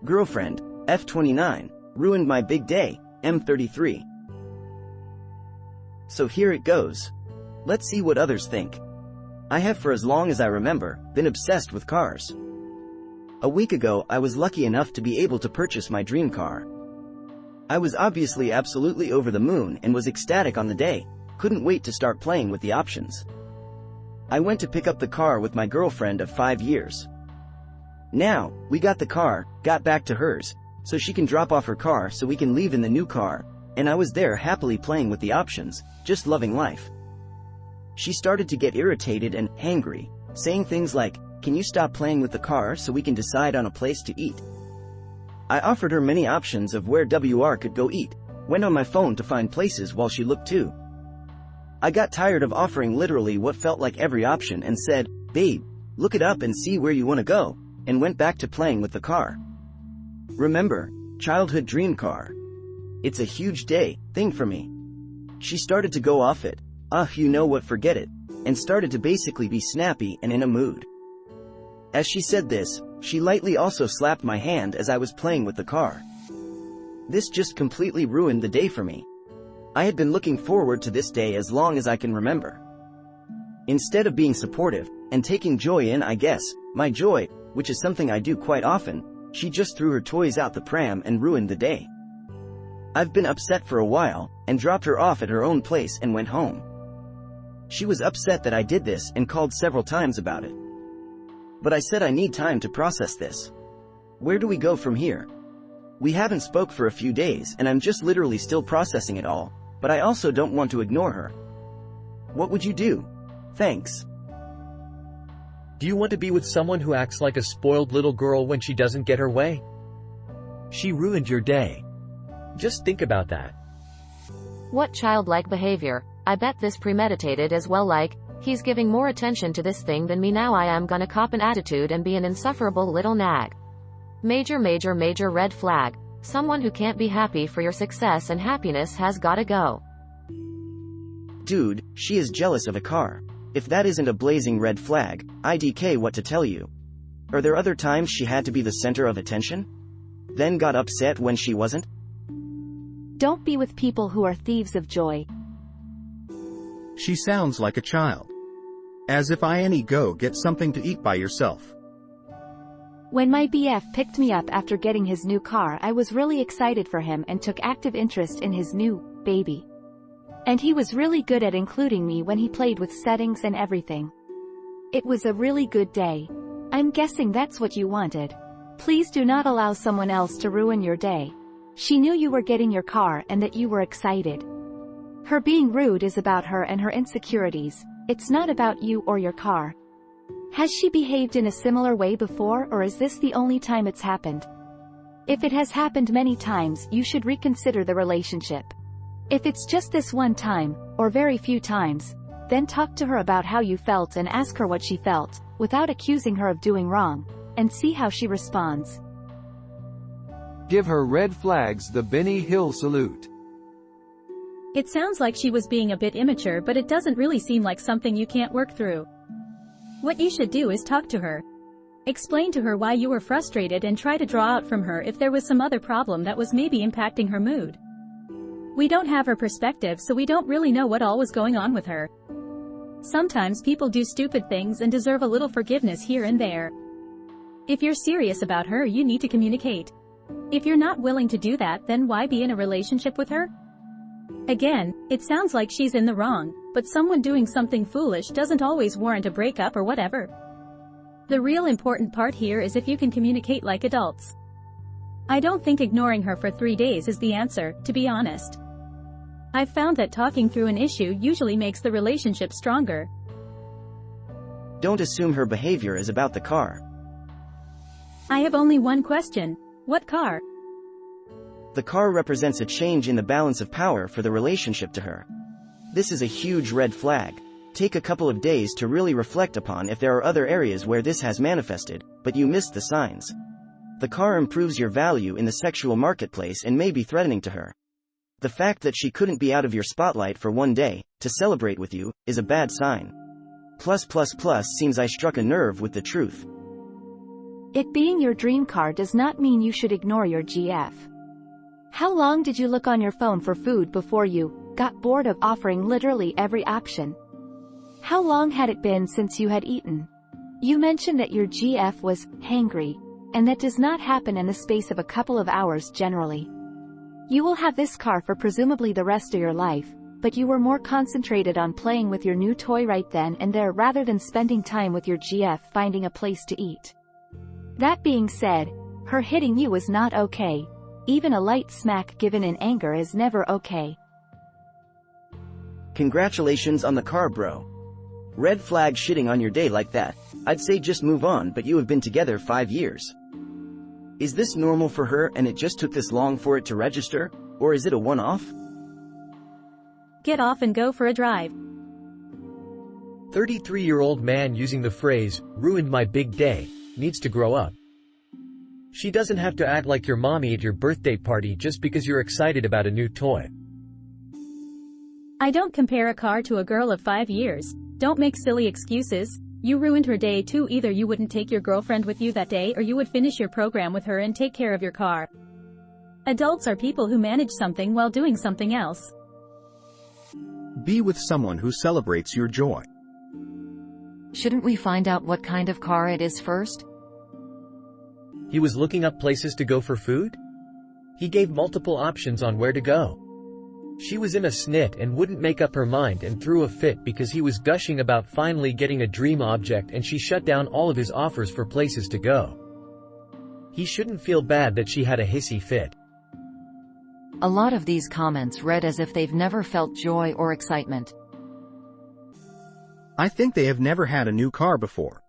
Girlfriend, F29, ruined my big day, M33. So here it goes. Let's see what others think. I have for as long as I remember, been obsessed with cars. A week ago I was lucky enough to be able to purchase my dream car. I was obviously absolutely over the moon and was ecstatic on the day, couldn't wait to start playing with the options. I went to pick up the car with my girlfriend of 5 years. Now, we got the car, got back to hers, so she can drop off her car so we can leave in the new car, and I was there happily playing with the options, just loving life. She started to get irritated and angry, saying things like, "Can you stop playing with the car so we can decide on a place to eat?" I offered her many options of where WR could go eat, went on my phone to find places while she looked too. I got tired of offering literally what felt like every option and said, "Babe, look it up and see where you want to go," and went back to playing with the car. Remember, childhood dream car. It's a huge thing for me. She started to go off it, you know what, forget it, and started to basically be snappy and in a mood. As she said this, she lightly also slapped my hand as I was playing with the car. This just completely ruined the day for me. I had been looking forward to this day as long as I can remember. Instead of being supportive, and taking joy in, I guess, my joy, which is something I do quite often, she just threw her toys out the pram and ruined the day. I've been upset for a while, and dropped her off at her own place and went home. She was upset that I did this and called several times about it. But I said I need time to process this. Where do we go from here? We haven't spoke for a few days and I'm just literally still processing it all, but I also don't want to ignore her. What would you do? Thanks. Do you want to be with someone who acts like a spoiled little girl when she doesn't get her way? She ruined your day. Just think about that. What childlike behavior. I bet this premeditated as well, like, he's giving more attention to this thing than me, now I am gonna cop an attitude and be an insufferable little nag. Major red flag. Someone who can't be happy for your success and happiness has gotta go. Dude, she is jealous of a car. If that isn't a blazing red flag, IDK what to tell you. Are there other times she had to be the center of attention? Then got upset when she wasn't? Don't be with people who are thieves of joy. She sounds like a child. As if I any go get something to eat by yourself. When my BF picked me up after getting his new car, I was really excited for him and took active interest in his new baby. And he was really good at including me when he played with settings and everything. It was a really good day. I'm guessing that's what you wanted. Please do not allow someone else to ruin your day. She knew you were getting your car and that you were excited. Her being rude is about her and her insecurities. It's not about you or your car. Has she behaved in a similar way before, or is this the only time it's happened? If it has happened many times, you should reconsider the relationship. If it's just this one time, or very few times, then talk to her about how you felt and ask her what she felt, without accusing her of doing wrong, and see how she responds. Give her red flags the Benny Hill salute. It sounds like she was being a bit immature, but it doesn't really seem like something you can't work through. What you should do is talk to her. Explain to her why you were frustrated and try to draw out from her if there was some other problem that was maybe impacting her mood. We don't have her perspective, so we don't really know what all was going on with her. Sometimes people do stupid things and deserve a little forgiveness here and there. If you're serious about her, you need to communicate. If you're not willing to do that, then why be in a relationship with her? Again, it sounds like she's in the wrong, but someone doing something foolish doesn't always warrant a breakup or whatever. The real important part here is if you can communicate like adults. I don't think ignoring her for 3 days is the answer, to be honest. I've found that talking through an issue usually makes the relationship stronger. Don't assume her behavior is about the car. I have only one question. What car? The car represents a change in the balance of power for the relationship to her. This is a huge red flag. Take a couple of days to really reflect upon if there are other areas where this has manifested, but you missed the signs. The car improves your value in the sexual marketplace and may be threatening to her. The fact that she couldn't be out of your spotlight for one day, to celebrate with you, is a bad sign. Seems I struck a nerve with the truth. It being your dream car does not mean you should ignore your GF. How long did you look on your phone for food before you got bored of offering literally every option? How long had it been since you had eaten? You mentioned that your GF was hangry, and that does not happen in the space of a couple of hours generally. You will have this car for presumably the rest of your life, but you were more concentrated on playing with your new toy right then and there rather than spending time with your GF finding a place to eat. That being said, her hitting you was not okay. Even a light smack given in anger is never okay. Congratulations on the car, bro. Red flag shitting on your day like that. I'd say just move on, but you have been together 5 years. Is this normal for her and it just took this long for it to register? Or is it a one-off? Get off and go for a drive. 33-year-old man using the phrase, "ruined my big day," needs to grow up. She doesn't have to act like your mommy at your birthday party just because you're excited about a new toy. I don't compare a car to a girl of 5 years. Don't make silly excuses. You ruined her day too. Either you wouldn't take your girlfriend with you that day or you would finish your program with her and take care of your car. Adults are people who manage something while doing something else. Be with someone who celebrates your joy. Shouldn't we find out what kind of car it is first? He was looking up places to go for food? He gave multiple options on where to go. She was in a snit and wouldn't make up her mind and threw a fit because he was gushing about finally getting a dream object and she shut down all of his offers for places to go. He shouldn't feel bad that she had a hissy fit. A lot of these comments read as if they've never felt joy or excitement. I think they have never had a new car before.